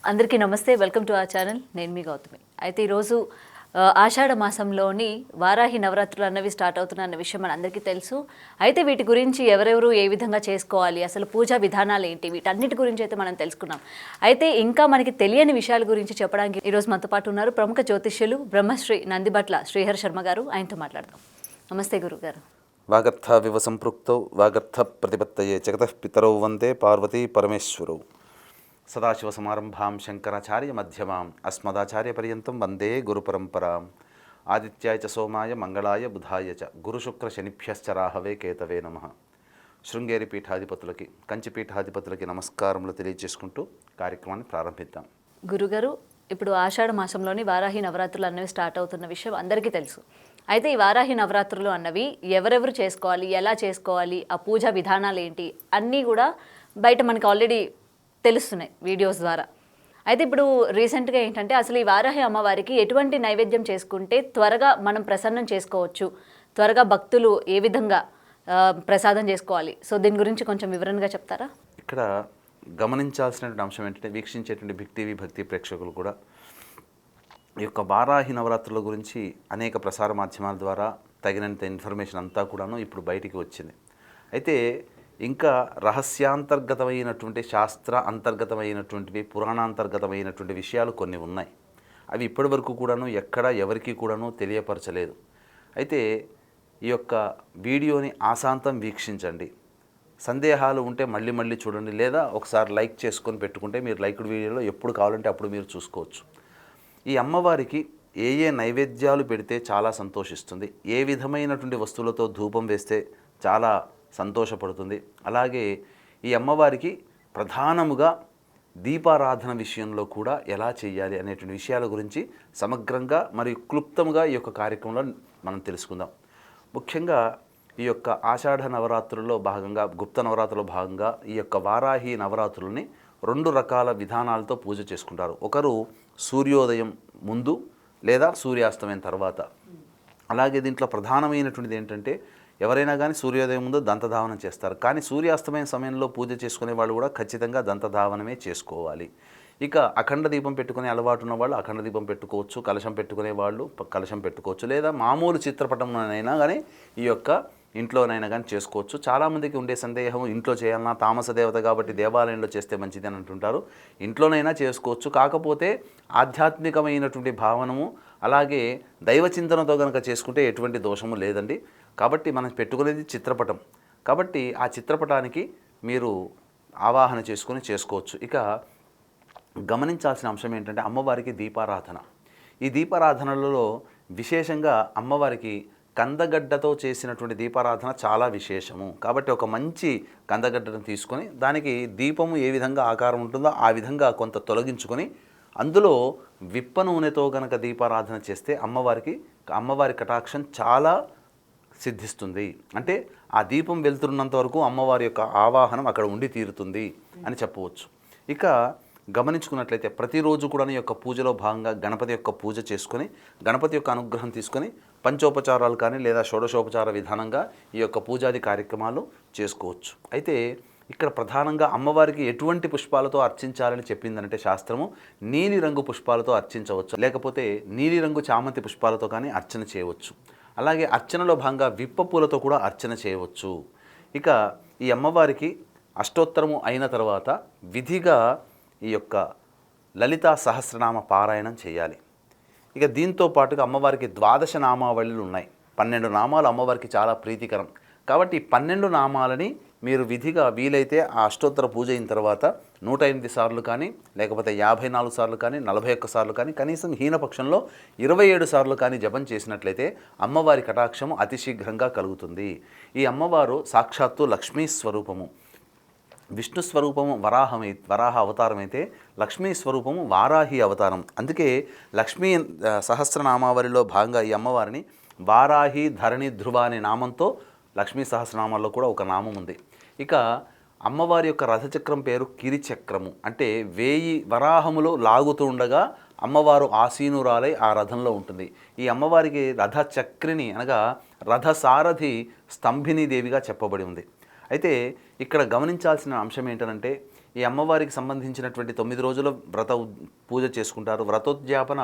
అందరికీ నమస్తే. Welcome to our channel. నేను మీ గౌతమి. అయితే ఈరోజు ఆషాఢ మాసంలోని వారాహి నవరాత్రులు అన్నవి స్టార్ట్ అవుతున్న అన్న విషయం మనందరికీ తెలుసు. అయితే వీటి గురించి ఎవరెవరు ఏ విధంగా చేసుకోవాలి, అసలు పూజా విధానాలు ఏంటి, వీటన్నిటి గురించి అయితే మనం తెలుసుకున్నాం. అయితే ఇంకా మనకి తెలియని విషయాల గురించి చెప్పడానికి ఈరోజు మనతో పాటు ఉన్నారు ప్రముఖ జ్యోతిష్యులు బ్రహ్మశ్రీ నందిబట్ల శ్రీహర్ శర్మ గారు. ఆయనతో మాట్లాడదాం. నమస్తే గురుగారు. వాగర్థావివ సంపృక్తౌ వాగర్థ ప్రతిపత్తయే జగతః పితరౌ వందే పార్వతీ పరమేశ్వరౌ. సదాశివసమారంభాం శంకరాచార్య మధ్యమాం అస్మదాచార్యపర్యంతం వందే గురుపరంపరాం. ఆదిత్యాయ చ సోమాయ మంగళాయ బుధాయ చ గురుశుక్ర శనిభ్యశ్చ రాహవే కేతవే నమః. శృంగేరి పీఠాధిపతులకి, కంచి పీఠాధిపతులకి నమస్కారములు తెలియజేసుకుంటూ కార్యక్రమాన్ని ప్రారంభిద్దాం. గురుగారు, ఇప్పుడు ఆషాఢ మాసంలోని వారాహి నవరాత్రులు అన్నవి స్టార్ట్ అవుతున్న విషయం అందరికీ తెలుసు. అయితే ఈ వారాహి నవరాత్రులు అన్నవి ఎవరెవరు చేసుకోవాలి, ఎలా చేసుకోవాలి, ఆ పూజా విధానాలు ఏంటి అన్నీ కూడా బయట మనకి ఆల్రెడీ తెలుస్తున్నాయి వీడియోస్ ద్వారా. అయితే ఇప్పుడు రీసెంట్గా ఏంటంటే అసలు ఈ వారాహి అమ్మవారికి ఎటువంటి నైవేద్యం చేసుకుంటే త్వరగా మనం ప్రసన్నం చేసుకోవచ్చు, త్వరగా భక్తులు ఏ విధంగా ప్రసాదం చేసుకోవాలి, సో దీని గురించి కొంచెం వివరంగా చెప్తారా? ఇక్కడ గమనించాల్సినటువంటి అంశం ఏంటంటే, వీక్షించేటువంటి బిగ్ టీవీ భక్తి ప్రేక్షకులు కూడా ఈ యొక్క వారాహి నవరాత్రుల గురించి అనేక ప్రసార మాధ్యమాల ద్వారా తగినంత ఇన్ఫర్మేషన్ అంతా కూడాను ఇప్పుడు బయటికి వచ్చింది. అయితే ఇంకా రహస్యాంతర్గతమైనటువంటి శాస్త్ర అంతర్గతమైనటువంటివి, పురాణాంతర్గతమైనటువంటి విషయాలు కొన్ని ఉన్నాయి. అవి ఇప్పటి వరకు కూడాను ఎక్కడ ఎవరికి కూడాను తెలియపరచలేదు. అయితే ఈ యొక్క వీడియోని ఆశాంతం వీక్షించండి. సందేహాలు ఉంటే మళ్ళీ మళ్ళీ చూడండి, లేదా ఒకసారి లైక్ చేసుకొని పెట్టుకుంటే మీరు లైక్డ్ వీడియోలో ఎప్పుడు కావాలంటే అప్పుడు మీరు చూసుకోవచ్చు. ఈ అమ్మవారికి ఏ ఏ నైవేద్యాలు పెడితే చాలా సంతోషిస్తుంది, ఏ విధమైనటువంటి వస్తువులతో ధూపం వేస్తే చాలా సంతోషపడుతుంది, అలాగే ఈ అమ్మవారికి ప్రధానముగా దీపారాధన విషయంలో కూడా ఎలా చేయాలి అనేటువంటి విషయాల గురించి సమగ్రంగా మరియు క్లుప్తంగా ఈ యొక్క కార్యక్రమంలో మనం తెలుసుకుందాం. ముఖ్యంగా ఈ యొక్క ఆషాఢ నవరాత్రుల్లో భాగంగా, గుప్త నవరాత్రుల్లో భాగంగా ఈ యొక్క వారాహి నవరాత్రులని 2 రకాల విధానాలతో పూజ చేసుకుంటారు. ఒకరు సూర్యోదయం ముందు లేదా సూర్యాస్తమయం తర్వాత. అలాగే దీంట్లో ప్రధానమైనటువంటిది ఏంటంటే, ఎవరైనా కానీ సూర్యోదయం ముందు దంతధావనం చేస్తారు, కానీ సూర్యాస్తమయం సమయంలో పూజ చేసుకునే వాళ్ళు కూడా ఖచ్చితంగా దంతధావనమే చేసుకోవాలి. ఇక అఖండ దీపం పెట్టుకునే అలవాటు ఉన్న వాళ్ళు అఖండ దీపం పెట్టుకోవచ్చు, కలశం పెట్టుకునే వాళ్ళు కలశం పెట్టుకోవచ్చు, లేదా మామూలు చిత్రపటంలోనైనా కానీ ఈ యొక్క ఇంట్లోనైనా కానీ చేసుకోవచ్చు. చాలామందికి ఉండే సందేహం, ఇంట్లో చేయాలన్నా, తామస దేవత కాబట్టి దేవాలయంలో చేస్తే మంచిది అని అంటుంటారు. ఇంట్లోనైనా చేసుకోవచ్చు, కాకపోతే ఆధ్యాత్మికమైనటువంటి భావనము అలాగే దైవచింతనతో కనుక చేసుకుంటే ఎటువంటి దోషము లేదండి. కాబట్టి మనం పెట్టుకునేది చిత్రపటం, కాబట్టి ఆ చిత్రపటానికి మీరు ఆవాహన చేసుకొని చేసుకోవచ్చు. ఇక గమనించాల్సిన అంశం ఏంటంటే, అమ్మవారికి దీపారాధన. ఈ దీపారాధనలలో విశేషంగా అమ్మవారికి కందగడ్డతో చేసినటువంటి దీపారాధన చాలా విశేషము. కాబట్టి ఒక మంచి కందగడ్డను తీసుకొని దానికి దీపము ఏ విధంగా ఆకారం ఉంటుందో ఆ విధంగా కొంత తొలగించుకొని అందులో విప్ప నూనెతో కనుక దీపారాధన చేస్తే అమ్మవారి కటాక్షం చాలా సిద్ధిస్తుంది. అంటే ఆ దీపం వెళ్తున్నంత వరకు అమ్మవారి యొక్క ఆవాహనం అక్కడ ఉండి తీరుతుంది అని చెప్పవచ్చు. ఇక గమనించుకున్నట్లయితే ప్రతిరోజు కూడా ఈ యొక్క పూజలో భాగంగా గణపతి యొక్క పూజ చేసుకొని, గణపతి యొక్క అనుగ్రహం తీసుకొని పంచోపచారాలు కానీ లేదా షోడశోపచార విధానంగా ఈ యొక్క పూజాది కార్యక్రమాలు చేసుకోవచ్చు. అయితే ఇక్కడ ప్రధానంగా అమ్మవారికి ఎటువంటి పుష్పాలతో అర్చించాలని చెప్పిందంటే శాస్త్రము, నీలిరంగు పుష్పాలతో అర్చించవచ్చు, లేకపోతే నీలిరంగు చామంతి పుష్పాలతో కానీ అర్చన చేయవచ్చు. అలాగే అర్చనలో భాగంగా విప్ప పూలతో కూడా అర్చన చేయవచ్చు. ఇక ఈ అమ్మవారికి అష్టోత్తరము అయిన తర్వాత విధిగా ఈ యొక్క లలితా సహస్రనామ పారాయణం చేయాలి. ఇక దీంతో పాటుగా అమ్మవారికి 12 నామావళులు ఉన్నాయి. 12 నామాలు అమ్మవారికి చాలా ప్రీతికరం. కాబట్టి ఈ 12 నామాలని మీరు విధిగా వీలైతే ఆ అష్టోత్తర పూజ అయిన తర్వాత 108 సార్లు కానీ, లేకపోతే 54 సార్లు కానీ, 41 సార్లు కానీ, కనీసం హీనపక్షంలో 27 సార్లు కానీ జపం చేసినట్లయితే అమ్మవారి కటాక్షము అతి శీఘ్రంగా కలుగుతుంది. ఈ అమ్మవారు సాక్షాత్తు లక్ష్మీ స్వరూపము. విష్ణు స్వరూపము వరాహ అవతారం అయితే, లక్ష్మీ స్వరూపము వారాహి అవతారం. అందుకే లక్ష్మీ సహస్రనామావళిలో భాగంగా ఈ అమ్మవారిని వారాహి ధరణి ధ్రువ అనే నామంతో లక్ష్మీ సహస్రనామాల్లో కూడా ఒక నామం ఉంది. ఇక అమ్మవారి యొక్క రథచక్రం పేరు కిరిచక్రము. అంటే 1000 వరాహములు లాగుతూ ఉండగా అమ్మవారు ఆసీనురాలై ఆ రథంలో ఉంటుంది. ఈ అమ్మవారికి రథచక్రిని అనగా రథసారథి స్తంభిని దేవిగా చెప్పబడి ఉంది. అయితే ఇక్కడ గమనించాల్సిన అంశం ఏంటంటే, ఈ అమ్మవారికి సంబంధించినటువంటి 9 రోజుల పూజ చేసుకుంటారు. వ్రతోద్యాపన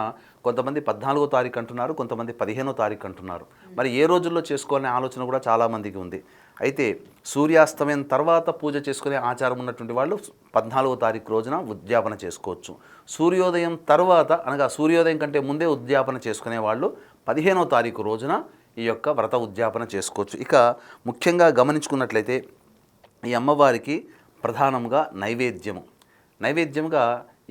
కొంతమంది 14వ తారీఖు అంటున్నారు, కొంతమంది 15వ తారీఖు అంటున్నారు. మరి ఏ రోజుల్లో చేసుకోవాలనే ఆలోచన కూడా చాలామందికి ఉంది. అయితే సూర్యాస్తమయం తర్వాత పూజ చేసుకునే ఆచారం ఉన్నటువంటి వాళ్ళు 14వ తారీఖు రోజున ఉద్యాపన చేసుకోవచ్చు. సూర్యోదయం తర్వాత అనగా సూర్యోదయం కంటే ముందే ఉద్యాపన చేసుకునే వాళ్ళు 15వ తారీఖు రోజున ఈ యొక్క వ్రత ఉద్యాపన చేసుకోవచ్చు. ఇక ముఖ్యంగా గమనించుకున్నట్లయితే ఈ అమ్మవారికి ప్రధానంగా నైవేద్యముగా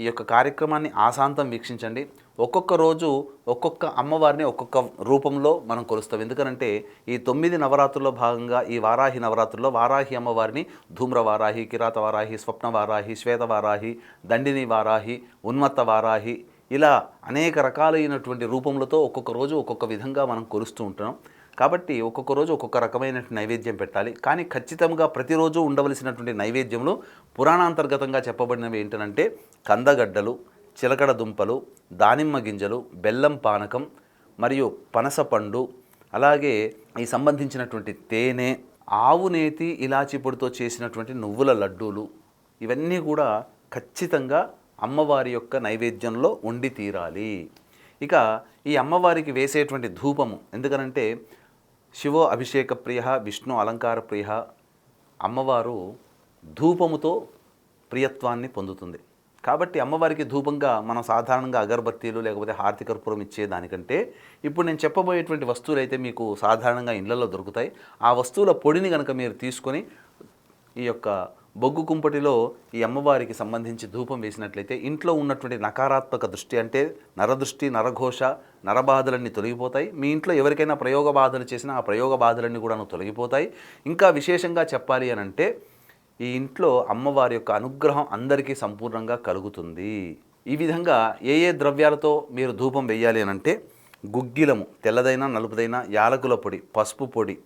ఈ యొక్క కార్యక్రమాన్ని ఆశాంతం వీక్షించండి. ఒక్కొక్క రోజు ఒక్కొక్క అమ్మవారిని ఒక్కొక్క రూపంలో మనం కొలుస్తాం. ఎందుకనంటే ఈ 9 నవరాత్రుల్లో భాగంగా ఈ వారాహి నవరాత్రుల్లో వారాహి అమ్మవారిని ధూమ్ర వారాహి, కిరాత వారాహి, స్వప్న వారాహి, శ్వేత వారాహి, దండిని వారాహి, ఉన్మత్త వారాహి, ఇలా అనేక రకాలైనటువంటి రూపములతో ఒక్కొక్క రోజు ఒక్కొక్క విధంగా మనం కొలుస్తూ ఉంటున్నాం. కాబట్టి ఒక్కొక్క రోజు ఒక్కొక్క రకమైన నైవేద్యం పెట్టాలి. కానీ ఖచ్చితంగా ప్రతిరోజు ఉండవలసినటువంటి నైవేద్యంలో పురాణాంతర్గతంగా చెప్పబడినవి ఏంటంటే కందగడ్డలు, చిలకడ దుంపలు, దానిమ్మ గింజలు, బెల్లం పానకం మరియు పనసపండు, అలాగే ఈ సంబంధించినటువంటి తేనె, ఆవునేతి, ఇలాచి పొడితో చేసినటువంటి నువ్వుల లడ్డూలు, ఇవన్నీ కూడా ఖచ్చితంగా అమ్మవారి యొక్క నైవేద్యంలో ఉండి తీరాలి. ఇక ఈ అమ్మవారికి వేసేటువంటి ధూపము, ఎందుకనంటే శివో అభిషేక ప్రియ, విష్ణు అలంకార ప్రియ, అమ్మవారు ధూపముతో ప్రియత్వాన్ని పొందుతుంది. కాబట్టి అమ్మవారికి ధూపంగా మనం సాధారణంగా అగరబత్తీలు లేకపోతే హారతి కర్పూరం ఇచ్చేదానికంటే ఇప్పుడు నేను చెప్పబోయేటువంటి వస్తువులు అయితే మీకు సాధారణంగా ఇళ్లలో దొరుకుతాయి. ఆ వస్తువుల పొడిని కనుక మీరు తీసుకొని ఈ యొక్క బొగ్గు కుంపటిలో ఈ అమ్మవారికి సంబంధించి ధూపం వేసినట్లయితే ఇంట్లో ఉన్నటువంటి నకారాత్మక దృష్టి అంటే నరదృష్టి, నరఘోష, నరబాధలన్నీ తొలగిపోతాయి. మీ ఇంట్లో ఎవరికైనా ప్రయోగ బాధలు చేసినా ఆ ప్రయోగ బాధలన్నీ కూడా తొలగిపోతాయి. ఇంకా విశేషంగా చెప్పాలి అని అంటే ఈ ఇంట్లో అమ్మవారి యొక్క అనుగ్రహం అందరికీ సంపూర్ణంగా కలుగుతుంది. ఈ విధంగా ఏ ద్రవ్యాలతో మీరు ధూపం వేయాలి అని అంటే గుగ్గిలము, తెల్లదైన నలుపుదైన, యాలకుల పొడి, పసుపు పొడి,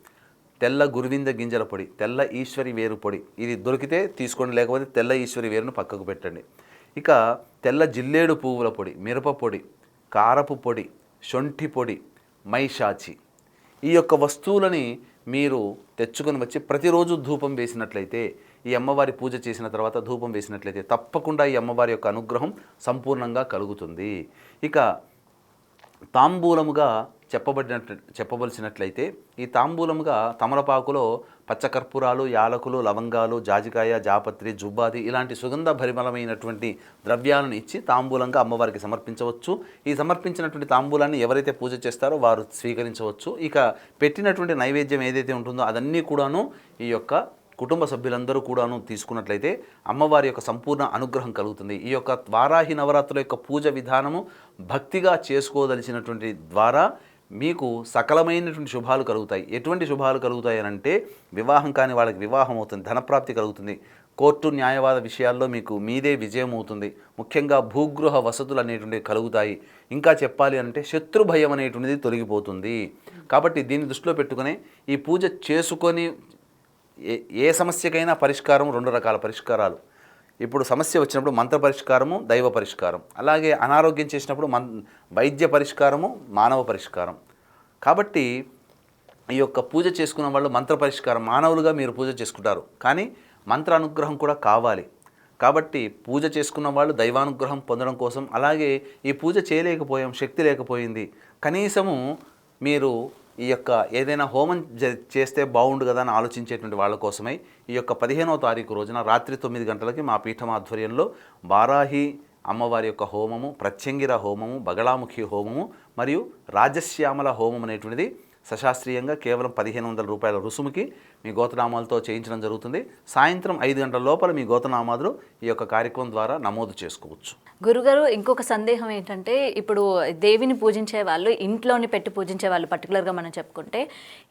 తెల్ల గురువింద గింజల పొడి, తెల్ల ఈశ్వరి వేరు పొడి, ఇది దొరికితే తీసుకోండి, లేకపోతే తెల్ల ఈశ్వరి వేరును పక్కకు పెట్టండి. ఇక తెల్ల జిల్లేడు పువ్వుల పొడి, మిరప పొడి, కారపు పొడి, శొంఠి పొడి, మైషాచి, ఈ యొక్క వస్తువులని మీరు తెచ్చుకొని వచ్చి ప్రతిరోజు ధూపం వేసినట్లయితే, ఈ అమ్మవారి పూజ చేసిన తర్వాత ధూపం వేసినట్లయితే తప్పకుండా ఈ అమ్మవారి యొక్క అనుగ్రహం సంపూర్ణంగా కలుగుతుంది. ఇక తాంబూలముగా చెప్పవలసినట్లయితే ఈ తాంబూలముగా తమలపాకులో పచ్చకర్పూరాలు, యాలకులు, లవంగాలు, జాజికాయ, జాపత్రి, జుబ్బాది ఇలాంటి సుగంధ భరిమలమైనటువంటి ద్రవ్యాలను ఇచ్చి తాంబూలంగా అమ్మవారికి సమర్పించవచ్చు. ఈ సమర్పించినటువంటి తాంబూలాన్ని ఎవరైతే పూజ చేస్తారో వారు స్వీకరించవచ్చు. ఇక పెట్టినటువంటి నైవేద్యం ఏదైతే ఉంటుందో అదన్నీ కూడాను ఈ యొక్క కుటుంబ సభ్యులందరూ కూడాను తీసుకున్నట్లయితే అమ్మవారి యొక్క సంపూర్ణ అనుగ్రహం కలుగుతుంది. ఈ యొక్క వారాహి నవరాత్రుల యొక్క పూజ విధానము భక్తిగా చేసుకోదలిచినటువంటి ద్వారా మీకు సకలమైనటువంటి శుభాలు కలుగుతాయి. ఎటువంటి శుభాలు కలుగుతాయి అని అంటే వివాహం కాని వాళ్ళకి వివాహం అవుతుంది, ధనప్రాప్తి కలుగుతుంది, కోర్టు న్యాయవాద విషయాల్లో మీకు మీదే విజయం అవుతుంది, ముఖ్యంగా భూగృహ వసతులు అనేటువంటివి కలుగుతాయి. ఇంకా చెప్పాలి అంటే శత్రు భయం అనేటువంటిది తొలగిపోతుంది. కాబట్టి దీన్ని దృష్టిలో పెట్టుకుని ఈ పూజ చేసుకొని ఏ సమస్యకైనా పరిష్కారం 2 రకాల పరిష్కారాలు. ఇప్పుడు సమస్య వచ్చినప్పుడు మంత్ర పరిష్కారము, దైవ పరిష్కారం, అలాగే అనారోగ్యం చేసినప్పుడు వైద్య పరిష్కారము, మానవ పరిష్కారం. కాబట్టి ఈ యొక్క పూజ చేసుకున్న వాళ్ళు మంత్ర పరిష్కారం మానవులుగా మీరు పూజ చేసుకుంటారు, కానీ మంత్ర అనుగ్రహం కూడా కావాలి. కాబట్టి పూజ చేసుకున్న వాళ్ళు దైవానుగ్రహం పొందడం కోసం, అలాగే ఈ పూజ చేయలేకపోయాం, శక్తి లేకపోయింది, కనీసము మీరు ఈ యొక్క ఏదైనా హోమం చేస్తే బాగుండు కదా అని ఆలోచించేటువంటి వాళ్ళ కోసమై ఈ యొక్క 15వ తారీఖు రోజున రాత్రి 9 గంటలకి మా పీఠం ఆధ్వర్యంలో వారాహి అమ్మవారి యొక్క హోమము, ప్రత్యంగిర హోమము, బగళాముఖి హోమము మరియు రాజశ్యామల హోమం అనేటువంటిది సశాస్త్రీయంగా కేవలం 1500 రూపాయల రుసుముకి మీ గోత్రనామాలతో చేయించడం జరుగుతుంది. సాయంత్రం 5 గంటల లోపల మీ గోత్రనామాలు ఈ యొక్క కార్యక్రమం ద్వారా నమోదు చేసుకోవచ్చు. గురుగారు, ఇంకొక సందేహం ఏంటంటే ఇప్పుడు దేవిని పూజించే వాళ్ళు ఇంట్లోని పెట్టి పూజించే వాళ్ళు పర్టికులర్గా మనం చెప్పుకుంటే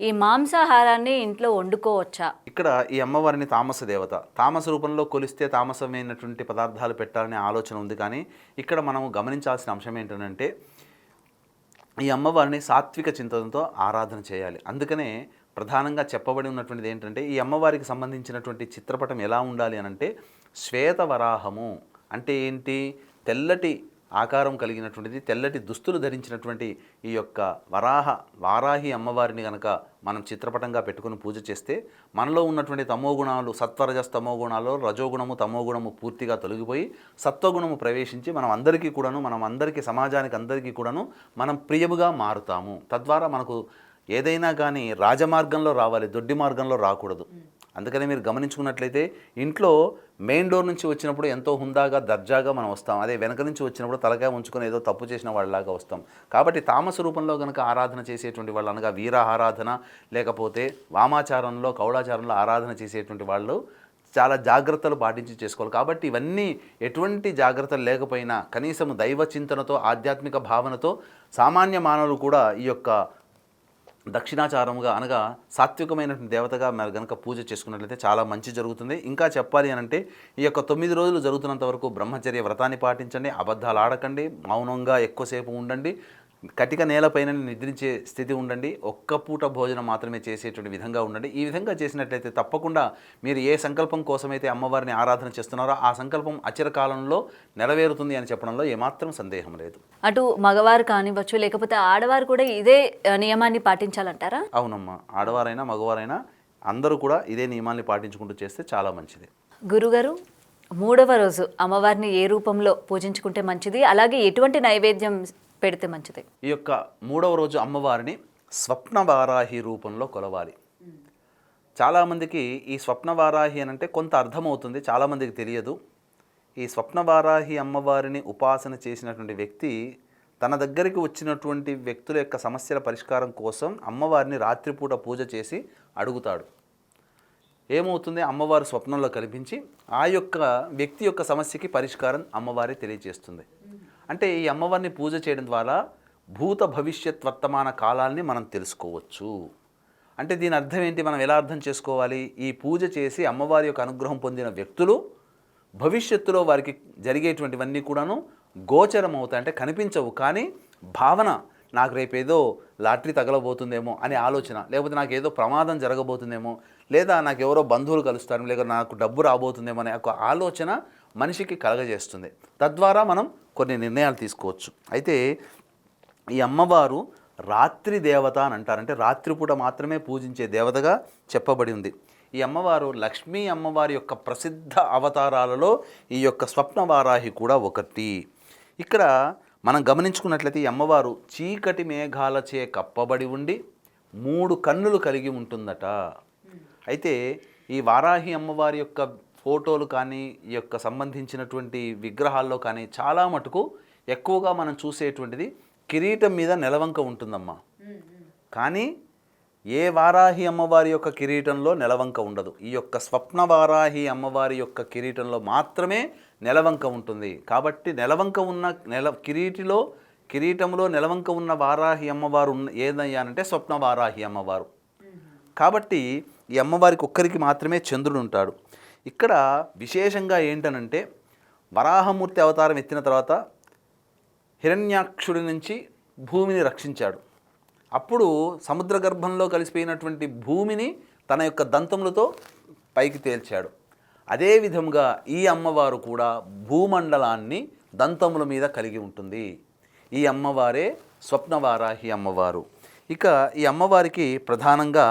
ఈ మాంసాహారాన్ని ఇంట్లో వండుకోవచ్చా? ఇక్కడ ఈ అమ్మవారిని తామస దేవత, తామస రూపంలో కొలిస్తే తామసమైనటువంటి పదార్థాలు పెట్టాలనే ఆలోచన ఉంది. కానీ ఇక్కడ మనము గమనించాల్సిన అంశం ఏంటంటే ఈ అమ్మవారిని సాత్విక చింతనతో ఆరాధన చేయాలి. అందుకనే ప్రధానంగా చెప్పబడి ఉన్నటువంటిది ఏంటంటే ఈ అమ్మవారికి సంబంధించినటువంటి చిత్రపటం ఎలా ఉండాలి అని అంటే శ్వేతవరాహము అంటే ఏంటి, తెల్లటి ఆకారం కలిగినటువంటిది, తెల్లటి దుస్తులు ధరించినటువంటి ఈ యొక్క వారాహి అమ్మవారిని కనుక మనం చిత్రపటంగా పెట్టుకుని పూజ చేస్తే మనలో ఉన్నటువంటి తమోగుణాలు, సత్వరజస్ తమోగుణాలు, రజోగుణము తమోగుణము పూర్తిగా తొలగిపోయి సత్వగుణము ప్రవేశించి మనం అందరికీ సమాజానికి అందరికీ కూడాను మనం ప్రియముగా మారుతాము. తద్వారా మనకు ఏదైనా కానీ రాజమార్గంలో రావాలి, దొడ్డి మార్గంలో రాకూడదు. అందుకని మీరు గమనించుకున్నట్లయితే ఇంట్లో మెయిన్ డోర్ నుంచి వచ్చినప్పుడు ఎంతో హుందాగా దర్జాగా మనం వస్తాం. అదే వెనక నుంచి వచ్చినప్పుడు తలకాయ ఉంచుకొని ఏదో తప్పు చేసిన వాళ్ళలాగా వస్తాం. కాబట్టి తామస రూపంలో కనుక ఆరాధన చేసేటువంటి వాళ్ళు, అనగా వీర ఆరాధన లేకపోతే వామాచారంలో కౌళాచారంలో ఆరాధన చేసేటువంటి వాళ్ళు చాలా జాగ్రత్తలు పాటించి చేసుకోవాలి. కాబట్టి ఇవన్నీ ఎటువంటి జాగ్రత్తలు లేకపోయినా కనీసం దైవ చింతనతో, ఆధ్యాత్మిక భావనతో సామాన్య మానవులు కూడా ఈ యొక్క దక్షిణాచారముగా అనగా సాత్వికమైనటువంటి దేవతగా మరి కనుక పూజ చేసుకున్నట్లయితే చాలా మంచి జరుగుతుంది. ఇంకా చెప్పాలి అని అంటే ఈ యొక్క 9 రోజులు జరుగుతున్నంత వరకు బ్రహ్మచర్య వ్రతాన్ని పాటించండి, అబద్ధాలు ఆడకండి, మౌనంగా ఎక్కువసేపు ఉండండి, కటిక నేలపైన నిద్రించే స్థితి ఉండండి, ఒక్క పూట భోజనం మాత్రమే చేసేటువంటి విధంగా ఉండండి. ఈ విధంగా చేసినట్లయితే తప్పకుండా మీరు ఏ సంకల్పం కోసమైతే అమ్మవారిని ఆరాధన చేస్తున్నారో ఆ సంకల్పం అచిరకాలంలో నెరవేరుతుంది అని చెప్పడంలో ఏమాత్రం సందేహం లేదు. అటు మగవారు కానివ్వచ్చు, లేకపోతే ఆడవారు కూడా ఇదే నియమాన్ని పాటించాలంటారా? అవునమ్మా, ఆడవారైనా మగవారైనా అందరూ కూడా ఇదే నియమాన్ని పాటించుకుంటూ చేస్తే చాలా మంచిది. గురుగారు, 3వ రోజు అమ్మవారిని ఏ రూపంలో పూజించుకుంటే మంచిది, అలాగే ఎటువంటి నైవేద్యం పెడితే మంచిది? ఈ యొక్క 3వ రోజు అమ్మవారిని స్వప్నవారాహి రూపంలో కొలవాలి. చాలామందికి ఈ స్వప్నవారాహి అని అంటే కొంత అర్థమవుతుంది, చాలామందికి తెలియదు. ఈ స్వప్నవారాహి అమ్మవారిని ఉపాసన చేసినటువంటి వ్యక్తి తన దగ్గరికి వచ్చినటువంటి వ్యక్తుల యొక్క సమస్యల పరిష్కారం కోసం అమ్మవారిని రాత్రిపూట పూజ చేసి అడుగుతాడు. ఏమవుతుంది, అమ్మవారు స్వప్నంలో కనిపించి ఆ యొక్క వ్యక్తి యొక్క సమస్యకి పరిష్కారం అమ్మవారి తెలియజేస్తుంది. అంటే ఈ అమ్మవారిని పూజ చేయడం ద్వారా భూత భవిష్యత్ వర్తమాన కాలాల్ని మనం తెలుసుకోవచ్చు. అంటే దీని అర్థం ఏంటి, మనం ఎలా అర్థం చేసుకోవాలి? ఈ పూజ చేసి అమ్మవారి యొక్క అనుగ్రహం పొందిన వ్యక్తులు భవిష్యత్తులో వారికి జరిగేటువంటివన్నీ కూడాను గోచరం అవుతాయి. అంటే కనిపించవు, కానీ భావన, నాకు రేపేదో లాటరీ తగలబోతుందేమో అనే ఆలోచన, లేకపోతే నాకు ఏదో ప్రమాదం జరగబోతుందేమో, లేదా నాకు ఎవరో బంధువులు కలుస్తారు, లేక నాకు డబ్బు రాబోతుందేమో అనే ఒక ఆలోచన మనిషికి కలగజేస్తుంది. తద్వారా మనం కొన్ని నిర్ణయాలు తీసుకోవచ్చు. అయితే ఈ అమ్మవారు రాత్రి దేవత అని అంటారు. అంటే రాత్రిపూట మాత్రమే పూజించే దేవతగా చెప్పబడి ఉంది. ఈ అమ్మవారు లక్ష్మీ అమ్మవారి యొక్క ప్రసిద్ధ అవతారాలలో ఈ యొక్క స్వప్నవారాహి కూడా ఒకటి. ఇక్కడ మనం గమనించుకున్నట్లయితే ఈ అమ్మవారు చీకటి మేఘాలచే కప్పబడి ఉండి 3 కన్నులు కలిగి ఉంటుందట. అయితే ఈ వారాహి అమ్మవారి యొక్క ఫోటోలు కానీ ఈ యొక్క సంబంధించినటువంటి విగ్రహాల్లో కానీ చాలా మటుకు ఎక్కువగా మనం చూసేటువంటిది కిరీటం మీద నెలవంక ఉంటుందమ్మా. కానీ ఏ వారాహి అమ్మవారి యొక్క కిరీటంలో నెలవంక ఉండదు. ఈ యొక్క స్వప్న వారాహి అమ్మవారి యొక్క కిరీటంలో మాత్రమే నెలవంక ఉంటుంది. కాబట్టి నెలవంక ఉన్న కిరీటంలో నెలవంక ఉన్న వారాహి అమ్మవారు ఏదయ్యానంటే స్వప్న వారాహి అమ్మవారు. కాబట్టి ఈ అమ్మవారికి ఒక్కరికి మాత్రమే చంద్రుడు ఉంటాడు. ఇక్కడ విశేషంగా ఏంటనంటే వరాహమూర్తి అవతారం ఎత్తిన తర్వాత హిరణ్యాక్షుడి నుంచి భూమిని రక్షించాడు. అప్పుడు సముద్ర గర్భంలో కలిసిపోయినటువంటి భూమిని తన యొక్క దంతములతో పైకి తేల్చాడు. అదేవిధంగా ఈ అమ్మవారు కూడా భూమండలాన్ని దంతముల మీద కలిగి ఉంటుంది. ఈ అమ్మవారే స్వప్నవారాహి అమ్మవారు. ఇక ఈ అమ్మవారికి ప్రధానంగా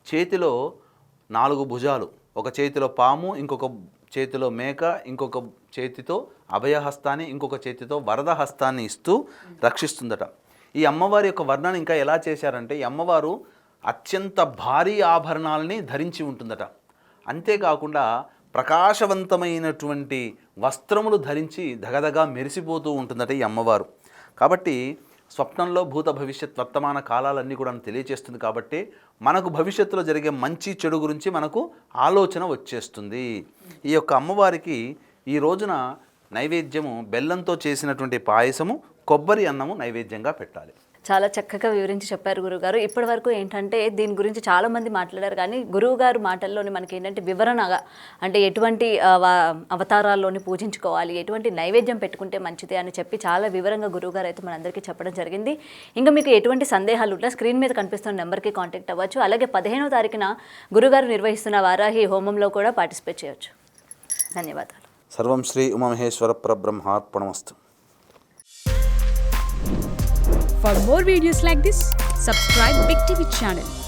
చేతిలో 4 భుజాలు, ఒక చేతిలో పాము, ఇంకొక చేతిలో మేక, ఇంకొక చేతితో అభయహస్తాన్ని, ఇంకొక చేతితో వరద హస్తాన్ని ఇస్తూ రక్షిస్తుందట. ఈ అమ్మవారి యొక్క వర్ణన ఇంకా ఎలా చేశారంటే ఈ అమ్మవారు అత్యంత భారీ ఆభరణాలని ధరించి ఉంటుందట. అంతేకాకుండా ప్రకాశవంతమైనటువంటి వస్త్రములు ధరించి దగదగా మెరిసిపోతూ ఉంటుందట ఈ అమ్మవారు. కాబట్టి స్వప్నంలో భూత భవిష్యత్ వర్తమాన కాలాలన్నీ కూడా తెలియచేస్తుంది. కాబట్టి మనకు భవిష్యత్తులో జరిగే మంచి చెడు గురించి మనకు ఆలోచన వచ్చేస్తుంది. ఈ యొక్క అమ్మవారికి ఈ రోజున నైవేద్యము బెల్లంతో చేసినటువంటి పాయసము, కొబ్బరి అన్నము నైవేద్యంగా పెట్టాలి. చాలా చక్కగా వివరించి చెప్పారు గురువుగారు. ఇప్పటి వరకు ఏంటంటే దీని గురించి చాలామంది మాట్లాడారు, కానీ గురువుగారు మాటల్లోని మనకి ఏంటంటే వివరణగా, అంటే ఎటువంటి అవతారాల్లోని పూజించుకోవాలి, ఎటువంటి నైవేద్యం పెట్టుకుంటే మంచిది అని చెప్పి చాలా వివరంగా గురువుగారు అయితే మనందరికీ చెప్పడం జరిగింది. ఇంకా మీకు ఎటువంటి సందేహాలు ఉన్నా స్క్రీన్ మీద కనిపిస్తున్న నెంబర్కి కాంటాక్ట్ అవ్వచ్చు. అలాగే 15వ తారీఖున గురువుగారు నిర్వహిస్తున్న వారాహి హోమంలో కూడా పార్టిసిపేట్ చేయవచ్చు. ధన్యవాదాలు. సర్వం Shri Umamaheshwara పరబ్రహ్మార్పణమస్తు. For more videos like this, subscribe Big TV channel.